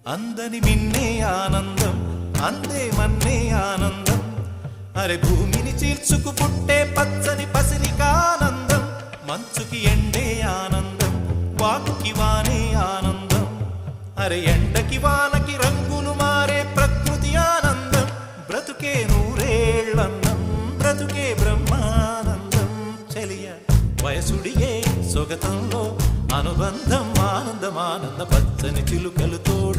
అందని మిన్నే ఆనందం అందే మన్నే ఆనందం అరే భూమిని చీల్చుకు పుట్టే పచ్చని పసిరికానందం మంచుకి ఎండే ఆనందం వాకుకి వానే ఆనందం అరే ఎండకి వానకి రంగులు మారే ప్రకృతి ఆనందం బ్రతుకే నూరేళ్ళన్నం బ్రతుకే బ్రహ్మానందం చెలియ వయసుడియే సొగతంలో అనుబంధం ఆనందం ఆనంద పచ్చని చిలుకలు తోడు